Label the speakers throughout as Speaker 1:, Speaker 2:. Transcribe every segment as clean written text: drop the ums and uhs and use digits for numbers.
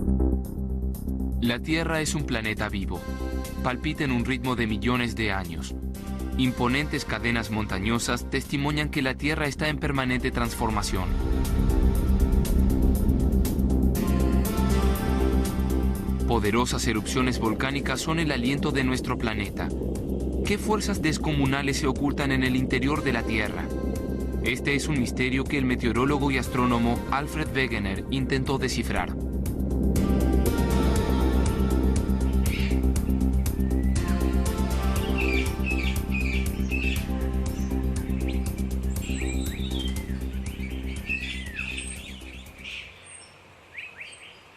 Speaker 1: La Tierra es un planeta vivo. Palpita en un ritmo de millones de años. Imponentes cadenas montañosas testimonian que la Tierra está en permanente transformación. Poderosas erupciones volcánicas son el aliento de nuestro planeta. ¿Qué fuerzas descomunales se ocultan en el interior de la Tierra? Este es un misterio que el meteorólogo y astrónomo Alfred Wegener intentó descifrar.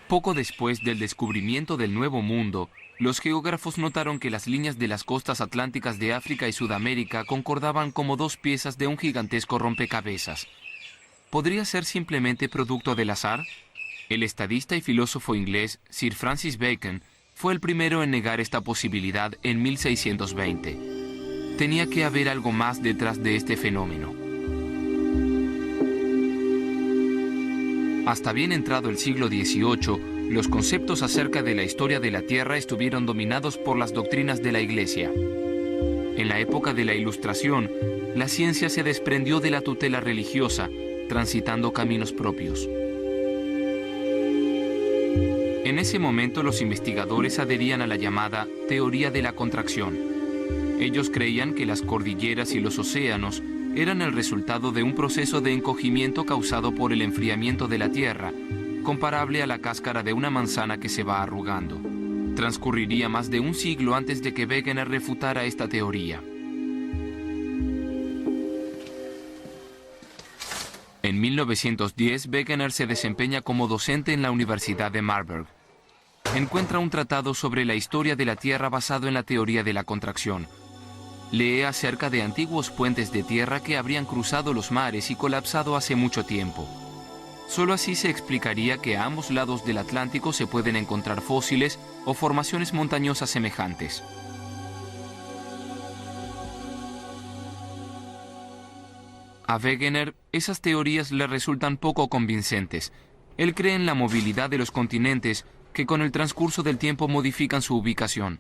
Speaker 1: Poco después del descubrimiento del Nuevo Mundo, los geógrafos notaron que las líneas de las costas atlánticas de África y Sudamérica concordaban como dos piezas de un gigantesco rompecabezas. ¿Podría ser simplemente producto del azar? El estadista y filósofo inglés Sir Francis Bacon fue el primero en negar esta posibilidad en 1620. Tenía que haber algo más detrás de este fenómeno. Hasta bien entrado el siglo XVIII, los conceptos acerca de la historia de la Tierra estuvieron dominados por las doctrinas de la Iglesia. En la época de la Ilustración, la ciencia se desprendió de la tutela religiosa, transitando caminos propios. En ese momento los investigadores adherían a la llamada teoría de la contracción. Ellos creían que las cordilleras y los océanos eran el resultado de un proceso de encogimiento causado por el enfriamiento de la Tierra, comparable a la cáscara de una manzana que se va arrugando. Transcurriría más de un siglo antes de que Wegener refutara esta teoría. En 1910, Wegener se desempeña como docente en la Universidad de Marburg. Encuentra un tratado sobre la historia de la Tierra basado en la teoría de la contracción. Lee acerca de antiguos puentes de tierra que habrían cruzado los mares y colapsado hace mucho tiempo. Solo así se explicaría que a ambos lados del Atlántico se pueden encontrar fósiles o formaciones montañosas semejantes. A Wegener, esas teorías le resultan poco convincentes. Él cree en la movilidad de los continentes que con el transcurso del tiempo modifican su ubicación.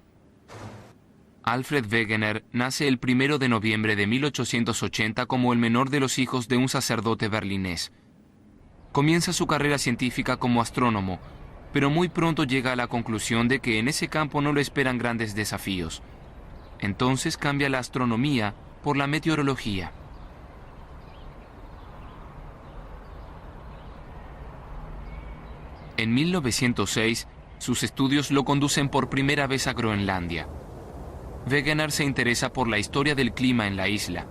Speaker 1: Alfred Wegener nace el 1 de noviembre de 1880 como el menor de los hijos de un sacerdote berlinés. Comienza su carrera científica como astrónomo, pero muy pronto llega a la conclusión de que en ese campo no le esperan grandes desafíos. Entonces cambia la astronomía por la meteorología. En 1906, sus estudios lo conducen por primera vez a Groenlandia. Wegener se interesa por la historia del clima en la isla.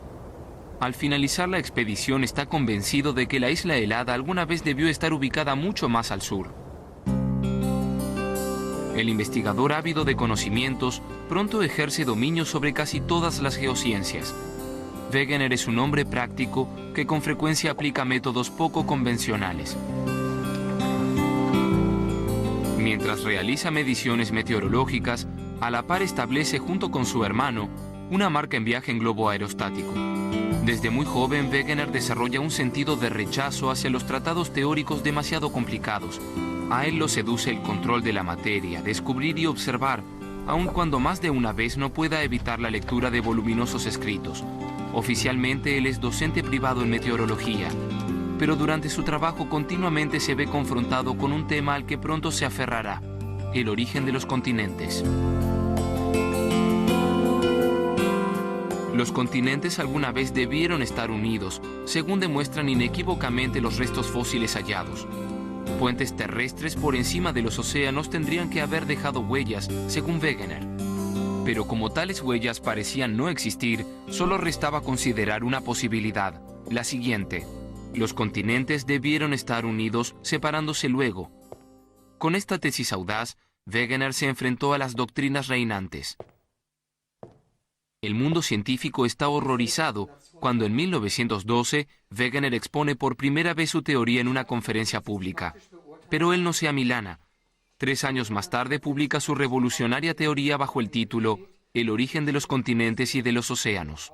Speaker 1: Al finalizar la expedición está convencido de que la isla helada alguna vez debió estar ubicada mucho más al sur. El investigador ávido de conocimientos pronto ejerce dominio sobre casi todas las geociencias. Wegener es un hombre práctico que con frecuencia aplica métodos poco convencionales. Mientras realiza mediciones meteorológicas, a la par establece junto con su hermano una marca en viaje en globo aerostático. Desde muy joven, Wegener desarrolla un sentido de rechazo hacia los tratados teóricos demasiado complicados. A él lo seduce el control de la materia, descubrir y observar, aun cuando más de una vez no pueda evitar la lectura de voluminosos escritos. Oficialmente él es docente privado en meteorología, pero durante su trabajo continuamente se ve confrontado con un tema al que pronto se aferrará: el origen de los continentes. Los continentes alguna vez debieron estar unidos, según demuestran inequívocamente los restos fósiles hallados. Puentes terrestres por encima de los océanos tendrían que haber dejado huellas, según Wegener. Pero como tales huellas parecían no existir, solo restaba considerar una posibilidad, la siguiente: los continentes debieron estar unidos, separándose luego. Con esta tesis audaz, Wegener se enfrentó a las doctrinas reinantes. El mundo científico está horrorizado cuando en 1912 Wegener expone por primera vez su teoría en una conferencia pública. Pero él no se amilana. 3 años más tarde publica su revolucionaria teoría bajo el título El origen de los continentes y de los océanos.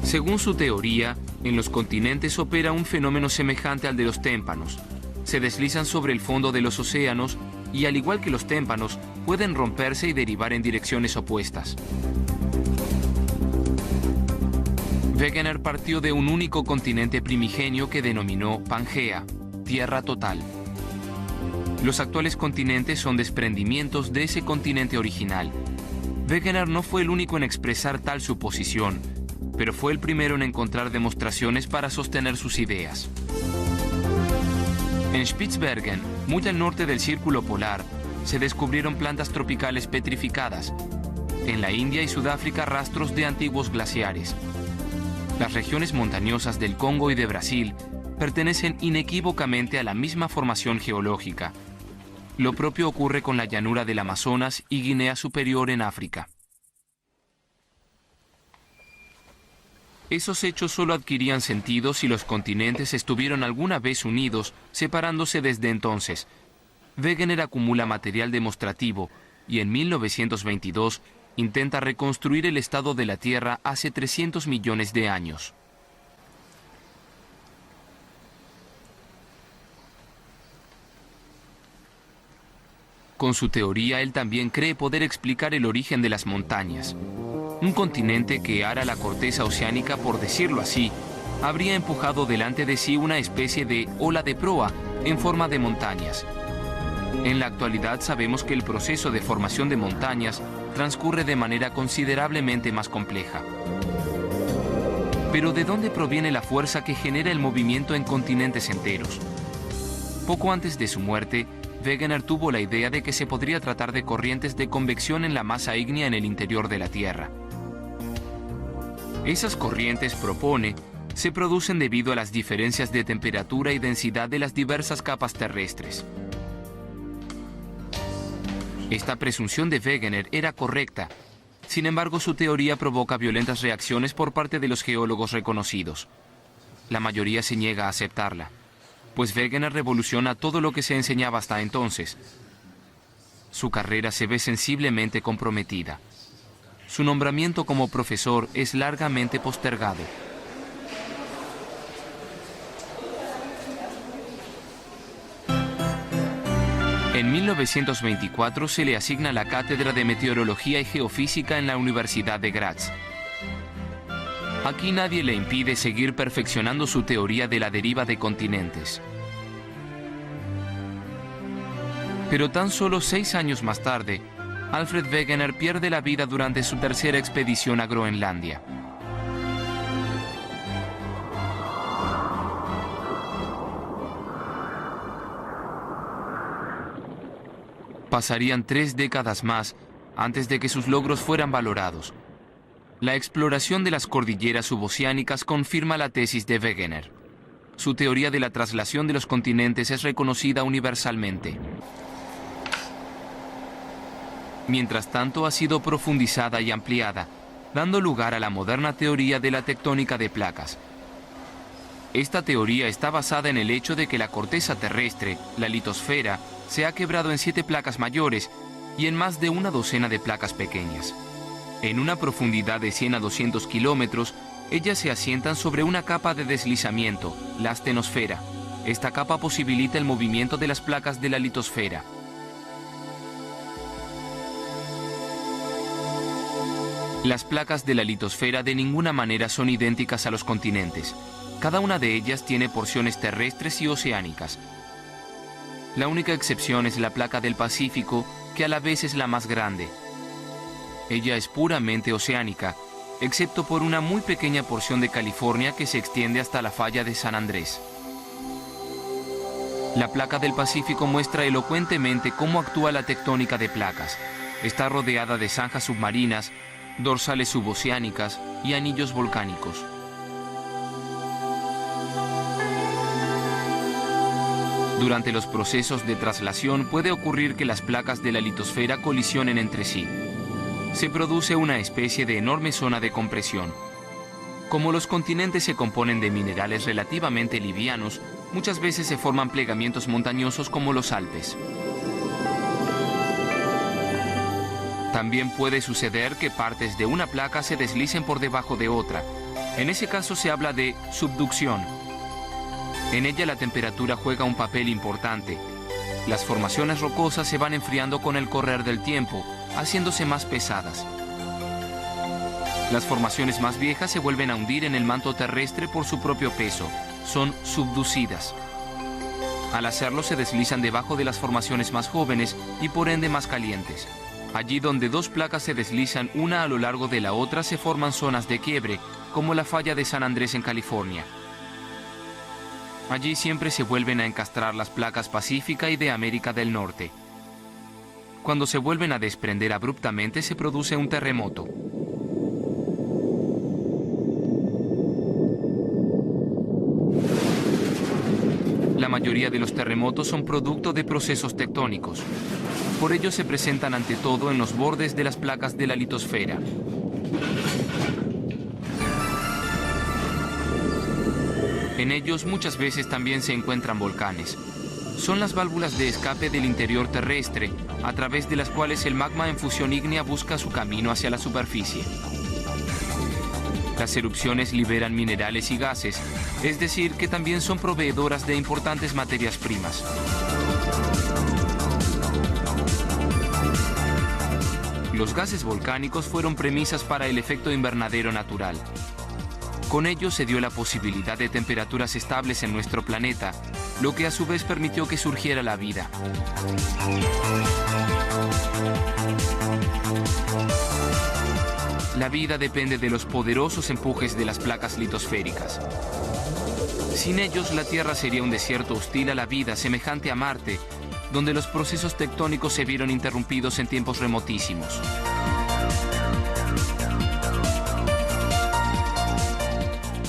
Speaker 1: Según su teoría, en los continentes opera un fenómeno semejante al de los témpanos. Se deslizan sobre el fondo de los océanos y, al igual que los témpanos, pueden romperse y derivar en direcciones opuestas. Wegener partió de un único continente primigenio que denominó Pangea, tierra total. Los actuales continentes son desprendimientos de ese continente original. Wegener no fue el único en expresar tal suposición, pero fue el primero en encontrar demostraciones para sostener sus ideas. En Spitsbergen, muy al norte del Círculo Polar, se descubrieron plantas tropicales petrificadas. En la India y Sudáfrica, rastros de antiguos glaciares. Las regiones montañosas del Congo y de Brasil pertenecen inequívocamente a la misma formación geológica. Lo propio ocurre con la llanura del Amazonas y Guinea Superior en África. Esos hechos solo adquirían sentido si los continentes estuvieron alguna vez unidos, separándose desde entonces. Wegener acumula material demostrativo y en 1922 intenta reconstruir el estado de la Tierra hace 300 millones de años. Con su teoría, él también cree poder explicar el origen de las montañas. Un continente que ara la corteza oceánica, por decirlo así, habría empujado delante de sí una especie de ola de proa en forma de montañas. En la actualidad sabemos que el proceso de formación de montañas transcurre de manera considerablemente más compleja. Pero ¿de dónde proviene la fuerza que genera el movimiento en continentes enteros? Poco antes de su muerte, Wegener tuvo la idea de que se podría tratar de corrientes de convección en la masa ígnea en el interior de la Tierra. Esas corrientes, propone, se producen debido a las diferencias de temperatura y densidad de las diversas capas terrestres. Esta presunción de Wegener era correcta. Sin embargo, su teoría provoca violentas reacciones por parte de los geólogos reconocidos. La mayoría se niega a aceptarla, pues Wegener revoluciona todo lo que se enseñaba hasta entonces. Su carrera se ve sensiblemente comprometida. Su nombramiento como profesor es largamente postergado. En 1924 se le asigna la cátedra de Meteorología y Geofísica en la Universidad de Graz. Aquí nadie le impide seguir perfeccionando su teoría de la deriva de continentes. Pero tan solo 6 años más tarde, Alfred Wegener pierde la vida durante su tercera expedición a Groenlandia. Pasarían 3 décadas más antes de que sus logros fueran valorados. La exploración de las cordilleras suboceánicas confirma la tesis de Wegener. Su teoría de la traslación de los continentes es reconocida universalmente. Mientras tanto, ha sido profundizada y ampliada, dando lugar a la moderna teoría de la tectónica de placas. Esta teoría está basada en el hecho de que la corteza terrestre, la litosfera, se ha quebrado en 7 placas mayores y en más de una docena de placas pequeñas. En una profundidad de 100 a 200 kilómetros, ellas se asientan sobre una capa de deslizamiento, la astenosfera. Esta capa posibilita el movimiento de las placas de la litosfera. Las placas de la litosfera de ninguna manera son idénticas a los continentes. Cada una de ellas tiene porciones terrestres y oceánicas. La única excepción es la placa del Pacífico, que a la vez es la más grande. Ella es puramente oceánica, excepto por una muy pequeña porción de California que se extiende hasta la falla de San Andrés. La placa del Pacífico muestra elocuentemente cómo actúa la tectónica de placas. Está rodeada de zanjas submarinas, dorsales suboceánicas y anillos volcánicos. Durante los procesos de traslación puede ocurrir que las placas de la litosfera colisionen entre sí. Se produce una especie de enorme zona de compresión. Como los continentes se componen de minerales relativamente livianos, muchas veces se forman plegamientos montañosos como los Alpes. También puede suceder que partes de una placa se deslicen por debajo de otra. En ese caso se habla de subducción. En ella la temperatura juega un papel importante. Las formaciones rocosas se van enfriando con el correr del tiempo, haciéndose más pesadas. Las formaciones más viejas se vuelven a hundir en el manto terrestre por su propio peso. Son subducidas. Al hacerlo se deslizan debajo de las formaciones más jóvenes y por ende más calientes. Allí donde dos placas se deslizan una a lo largo de la otra se forman zonas de quiebre, como la falla de San Andrés en California. Allí siempre se vuelven a encastrar las placas Pacífica y de América del Norte. Cuando se vuelven a desprender abruptamente se produce un terremoto. La mayoría de los terremotos son producto de procesos tectónicos. Por ello se presentan ante todo en los bordes de las placas de la litosfera. En ellos muchas veces también se encuentran volcanes. Son las válvulas de escape del interior terrestre, a través de las cuales el magma en fusión ígnea busca su camino hacia la superficie. Las erupciones liberan minerales y gases, es decir, que también son proveedoras de importantes materias primas. Los gases volcánicos fueron premisas para el efecto invernadero natural. Con ello se dio la posibilidad de temperaturas estables en nuestro planeta, lo que a su vez permitió que surgiera la vida. La vida depende de los poderosos empujes de las placas litosféricas. Sin ellos, la Tierra sería un desierto hostil a la vida, semejante a Marte, donde los procesos tectónicos se vieron interrumpidos en tiempos remotísimos.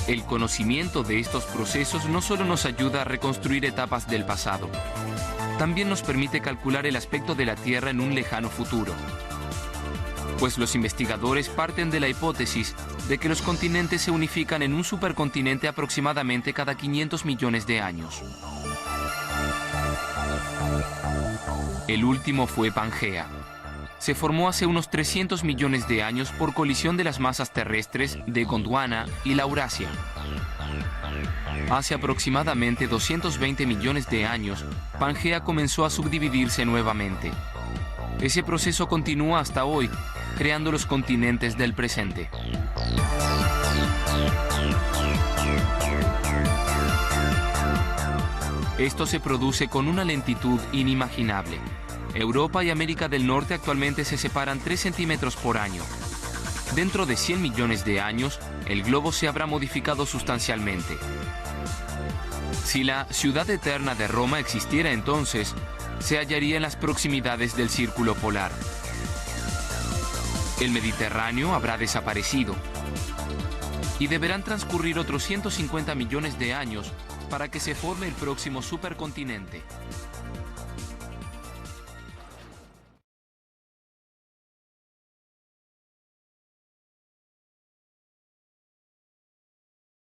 Speaker 1: El conocimiento de estos procesos no solo nos ayuda a reconstruir etapas del pasado, también nos permite calcular el aspecto de la Tierra en un lejano futuro. Pues los investigadores parten de la hipótesis de que los continentes se unifican en un supercontinente aproximadamente cada 500 millones de años. El último fue Pangea. Se formó hace unos 300 millones de años por colisión de las masas terrestres de Gondwana y Laurasia. Hace aproximadamente 220 millones de años, Pangea comenzó a subdividirse nuevamente. Ese proceso continúa hasta hoy, creando los continentes del presente. Esto se produce con una lentitud inimaginable. Europa y América del Norte actualmente se separan 3 centímetros por año. Dentro de 100 millones de años, el globo se habrá modificado sustancialmente. Si la ciudad eterna de Roma existiera entonces, se hallaría en las proximidades del círculo polar. El Mediterráneo habrá desaparecido. Y deberán transcurrir otros 150 millones de años para que se forme el próximo supercontinente.